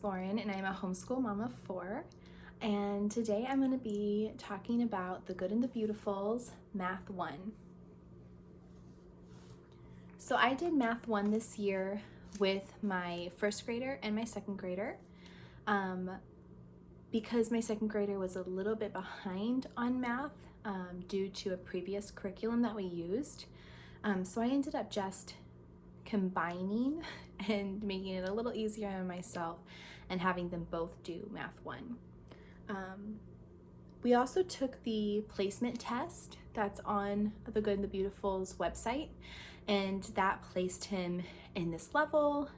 Lauren, and I'm a homeschool mom of 4. And today I'm going to be talking about The Good and the Beautifuls, Math 1. So I did Math 1 this year with my first grader and my second grader. Because my second grader was a little bit behind on math due to a previous curriculum that we used. So I ended up just combining and making it a little easier on myself and having them both do Math 1. We also took the placement test that's on the Good and the Beautiful's website, and that placed him in this level,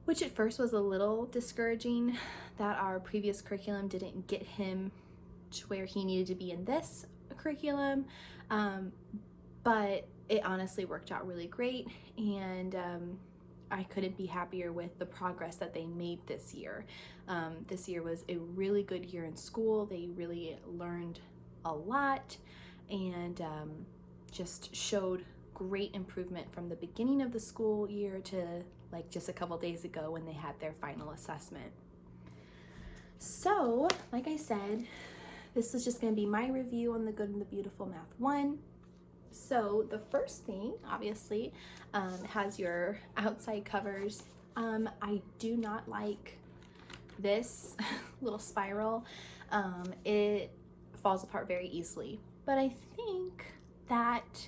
which at first was a little discouraging that our previous curriculum didn't get him to where he needed to be in this curriculum, but it honestly worked out really great, and I couldn't be happier with the progress that they made this year. This year was a really good year in school. They really learned a lot and just showed great improvement from the beginning of the school year to like just a couple days ago when they had their final assessment. So, like I said, this is just going to be my review on The Good and the Beautiful Math 1. So the first thing, obviously, has your outside covers. I do not like this little spiral. It falls apart very easily, but I think that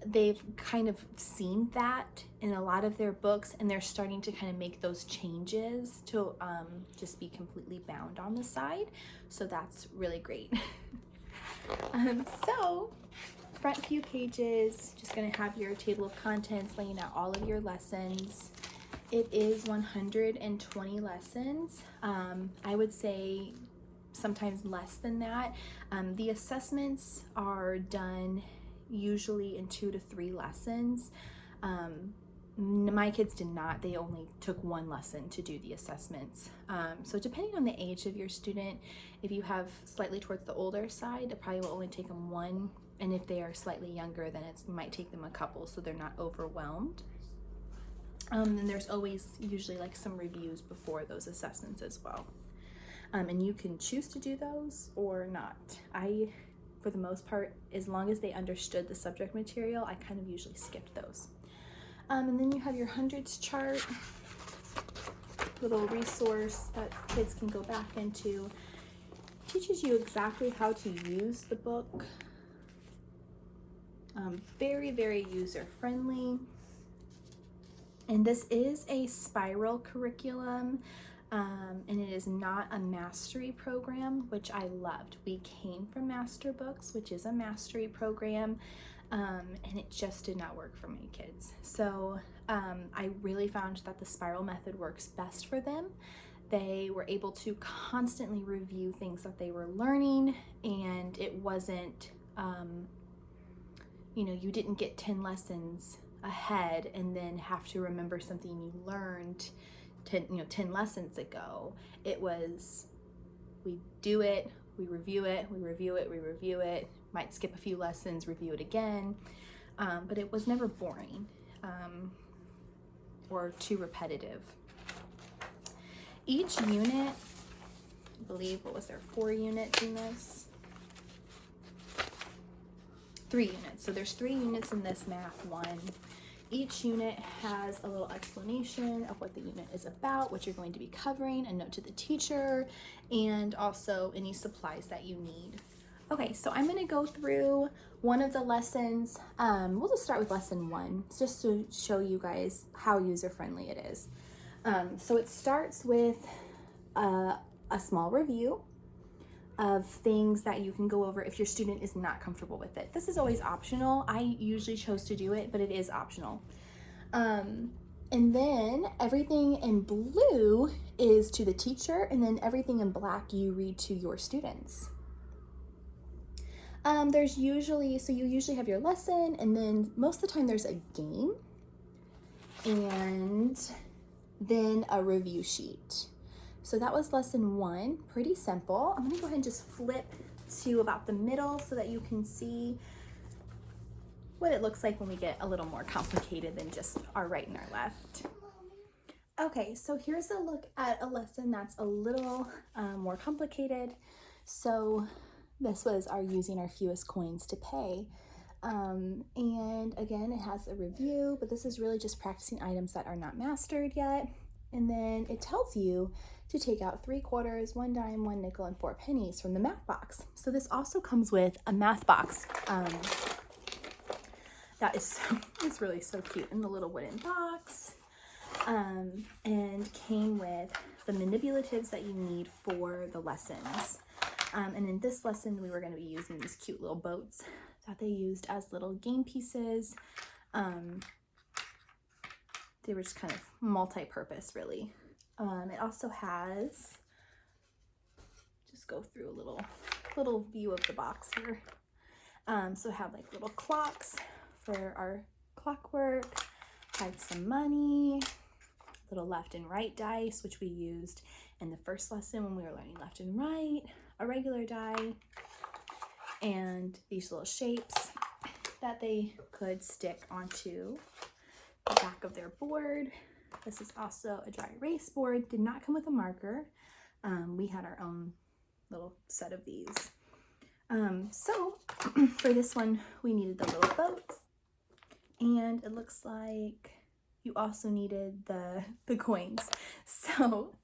they've kind of seen that in a lot of their books, and they're starting to kind of make those changes to just be completely bound on the side. So that's really great. So front few pages, just going to have your table of contents laying out all of your lessons. It is 120 lessons. I would say sometimes less than that. The assessments are done usually in 2 to 3 lessons. My kids did not. They only took 1 lesson to do the assessments. So depending on the age of your student, if you have slightly towards the older side, it probably will only take them 1. And if they are slightly younger, then it might take them a couple so they're not overwhelmed. And there's always usually like some reviews before those assessments as well. And you can choose to do those or not. For the most part, as long as they understood the subject material, I kind of usually skipped those. And then you have your hundreds chart, little resource that kids can go back into. Teaches you exactly how to use the book. Very, very user-friendly. And this is a spiral curriculum, and it is not a mastery program, which I loved. We came from Master Books, which is a mastery program, and it just did not work for my kids. So I really found that the spiral method works best for them. They were able to constantly review things that they were learning, and it wasn't, you didn't get 10 lessons ahead and then have to remember something you learned 10 lessons ago. It was, we do it, we review it, we review it, we review it, might skip a few lessons, review it again, but it was never boring or too repetitive. Each unit, I believe, 4 units in this? 3 units. So there's 3 units in this Math 1. Each unit has a little explanation of what the unit is about, what you're going to be covering, a note to the teacher, and also any supplies that you need. Okay, so I'm going to go through one of the lessons. We'll just start with lesson 1, just to show you guys how user-friendly it is. So it starts with a small review of things that you can go over if your student is not comfortable with it. This is always optional. I usually chose to do it, but it is optional. And then everything in blue is to the teacher, and then everything in black you read to your students. You usually have your lesson, and then most of the time there's a game, and then a review sheet. So that was lesson 1, pretty simple. I'm gonna go ahead and just flip to about the middle so that you can see what it looks like when we get a little more complicated than just our right and our left. Okay, so here's a look at a lesson that's a little more complicated. So this was our using our fewest coins to pay. And again, it has a review, but this is really just practicing items that are not mastered yet. And then it tells you to take out 3 quarters, 1 dime, 1 nickel, and 4 pennies from the math box. So this also comes with a math box. That is it's really so cute in the little wooden box. And came with the manipulatives that you need for the lessons. And in this lesson, we were going to be using these cute little boats that they used as little game pieces. They were just kind of multi-purpose, really. It also has, just go through a little view of the box here. So have like little clocks for our clockwork, had some money, little left and right dice, which we used in the first lesson when we were learning left and right, a regular die, and these little shapes that they could stick onto the back of their board. This is also a dry erase board, did not come with a marker. We had our own little set of these. So for this one, we needed the little boats, and it looks like you also needed the coins. So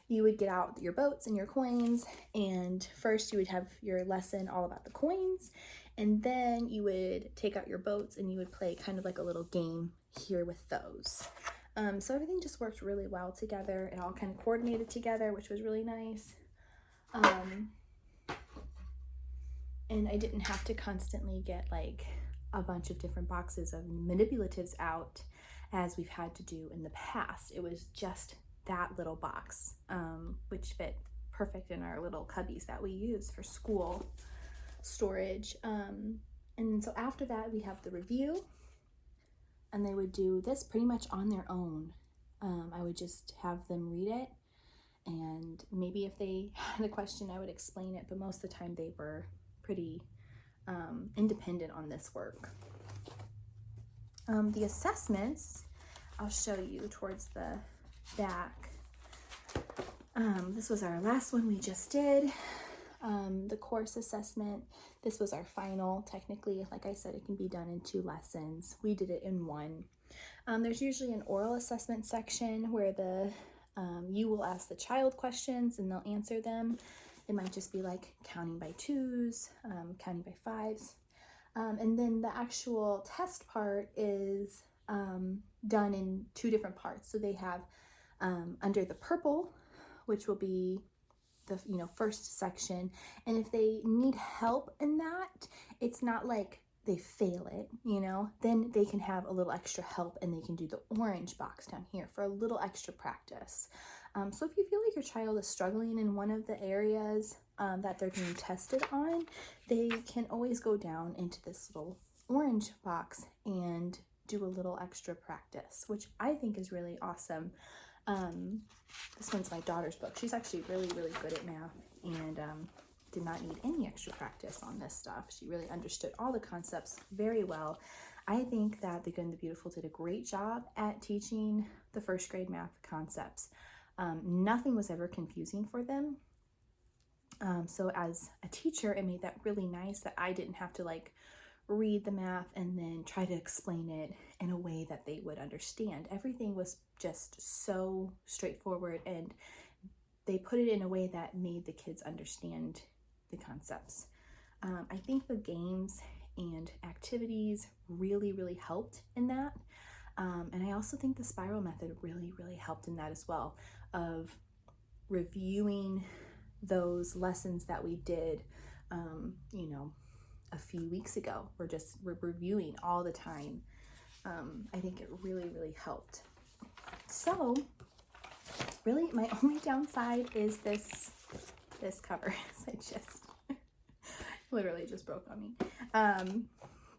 you would get out your boats and your coins, and first you would have your lesson all about the coins, and then you would take out your boats and you would play kind of like a little game here with those. So everything just worked really well together. It all kind of coordinated together, which was really nice. And I didn't have to constantly get like a bunch of different boxes of manipulatives out as we've had to do in the past. It was just that little box, which fit perfect in our little cubbies that we use for school storage. And so after that, we have the review, and they would do this pretty much on their own. I would just have them read it, and maybe if they had a question, I would explain it, but most of the time they were pretty independent on this work. The assessments, I'll show you towards the back. This was our last one we just did. The course assessment, this was our final. Technically, like I said, it can be done in 2 lessons. We did it in 1. There's usually an oral assessment section where you will ask the child questions and they'll answer them. It might just be like counting by 2s, counting by 5s. And then the actual test part is done in 2 different parts. So they have under the purple, which will be the first section. And if they need help in that, it's not like they fail it, then they can have a little extra help and they can do the orange box down here for a little extra practice. So if you feel like your child is struggling in one of the areas that they're being tested on, they can always go down into this little orange box and do a little extra practice, which I think is really awesome. This one's my daughter's book. She's actually really, really good at math and did not need any extra practice on this stuff. She really understood all the concepts very well. I think that The Good and the Beautiful did a great job at teaching the first grade math concepts. Nothing was ever confusing for them. So as a teacher, it made that really nice that I didn't have to like read the math and then try to explain it in a way that they would understand. Everything was just so straightforward, and they put it in a way that made the kids understand the concepts. I think the games and activities really, really helped in that. And I also think the spiral method really, really helped in that as well, of reviewing those lessons that we did, a few weeks ago. We're reviewing all the time. I think it really, really helped. So really my only downside is this cover. It just literally just broke on me.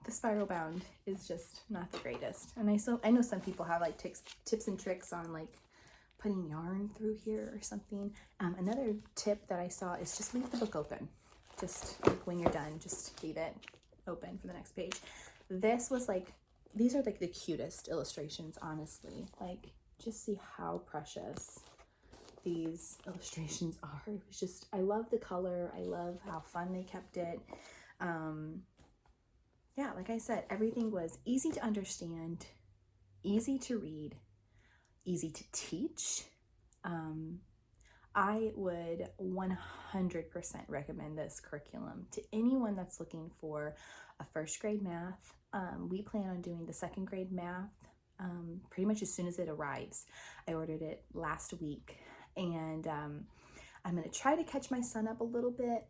The spiral bound is just not the greatest. And I know some people have like tips and tricks on like putting yarn through here or something. Another tip that I saw is just leave the book open. Just like when you're done, just leave it open for the next page. This was like these are like the cutest illustrations, honestly. Like, just see how precious these illustrations are. It was just, I love the color. I love how fun they kept it. Yeah, like I said, everything was easy to understand, easy to read, easy to teach. I would 100% recommend this curriculum to anyone that's looking for a first grade math. We plan on doing the second grade math pretty much as soon as it arrives. I ordered it last week, and I'm going to try to catch my son up a little bit.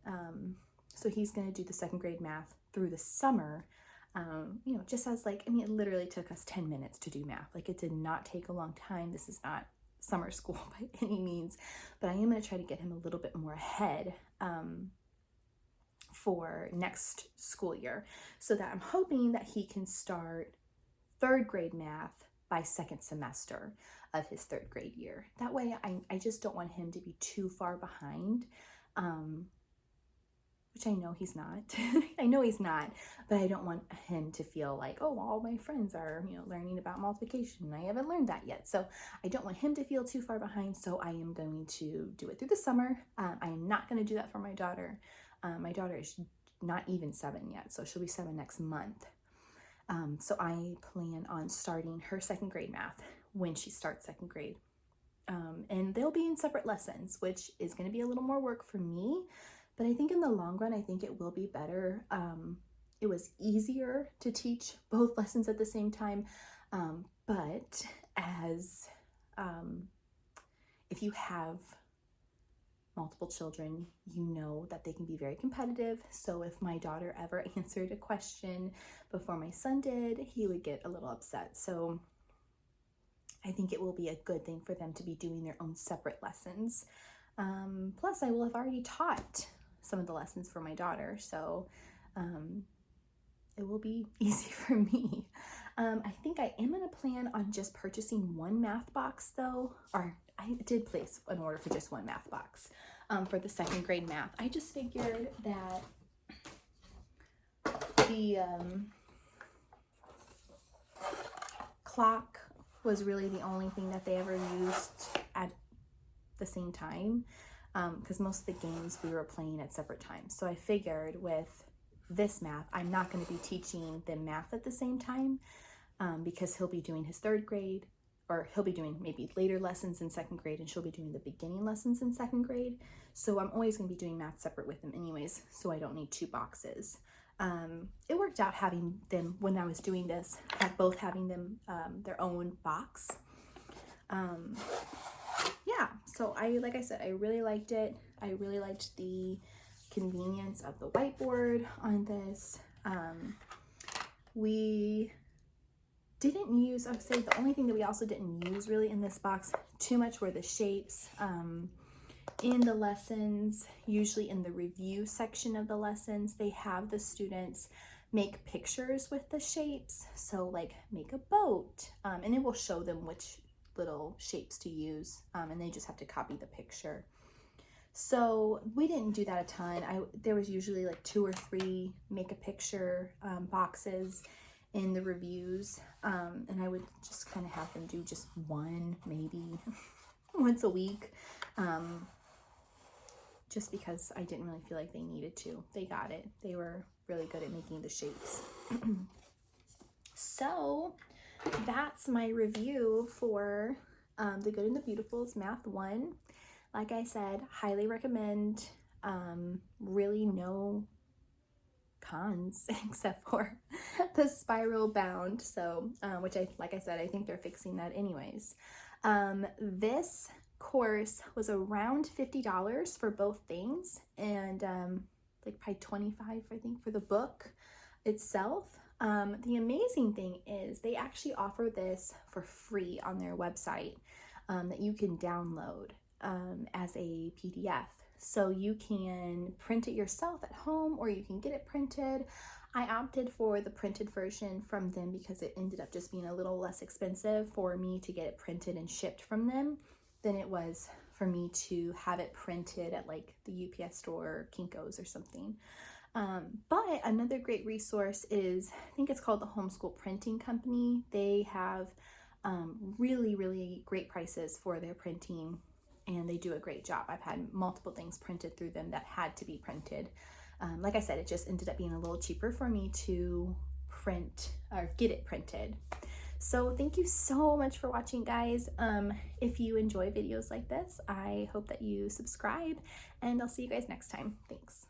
So he's going to do the second grade math through the summer. You know, just as like, I mean, it literally took us 10 minutes to do math. Like, it did not take a long time. This is not summer school by any means, but I am going to try to get him a little bit more ahead for next school year, so that I'm hoping that he can start third grade math by second semester of his third grade year. That way I just don't want him to be too far behind, which I know he's not. I know he's not, but I don't want him to feel like, oh, all my friends are, you know, learning about multiplication and I haven't learned that yet. So I don't want him to feel too far behind. So I am going to do it through the summer. I am not going to do that for my daughter. My daughter is not even 7 yet, so she'll be 7 next month. So I plan on starting her second grade math when she starts second grade. And they'll be in separate lessons, which is going to be a little more work for me. But I think in the long run, I think it will be better. It was easier to teach both lessons at the same time. But as if you have multiple children, you know that they can be very competitive. So if my daughter ever answered a question before my son did, he would get a little upset. So I think it will be a good thing for them to be doing their own separate lessons. Plus, I will have already taught some of the lessons for my daughter, so it will be easy for me. I think I am going to plan on just purchasing one math box, though, or I did place an order for just one math box for the second grade math. I just figured that the clock was really the only thing that they ever used at the same time, because most of the games we were playing at separate times. So I figured with this math, I'm not going to be teaching them math at the same time, because he'll be doing his third grade, or he'll be doing maybe later lessons in second grade, and she'll be doing the beginning lessons in second grade. So I'm always going to be doing math separate with them anyways, so I don't need two boxes. It worked out having them, when I was doing this, both having them their own box. Yeah, so like I said, I really liked it. I really liked the convenience of the whiteboard on this. We didn't use, I would say the only thing that we also didn't use really in this box too much were the shapes. In the lessons, usually in the review section of the lessons, they have the students make pictures with the shapes. So like make a boat, and it will show them which little shapes to use, and they just have to copy the picture. So we didn't do that a ton. There was usually like 2 or 3 make a picture boxes in the reviews, and I would just kind of have them do just one, maybe once a week, just because I didn't really feel like they needed to. They got it. They were really good at making the shapes. So that's my review for The Good and the Beautiful's Math 1. Like I said, highly recommend. Really no cons except for the spiral bound. So, which like I said, I think they're fixing that anyways. This course was around $50 for both things, and like probably $25, I think, for the book itself. The amazing thing is they actually offer this for free on their website, that you can download as a PDF. So you can print it yourself at home, or you can get it printed. I opted for the printed version from them because it ended up just being a little less expensive for me to get it printed and shipped from them than it was for me to have it printed at like the UPS store or Kinko's or something. But another great resource is, I think it's called the Homeschool Printing Company. They have really, really great prices for their printing, and they do a great job. I've had multiple things printed through them that had to be printed. Like I said, it just ended up being a little cheaper for me to print or get it printed. So thank you so much for watching, guys. If you enjoy videos like this, I hope that you subscribe, and I'll see you guys next time. Thanks.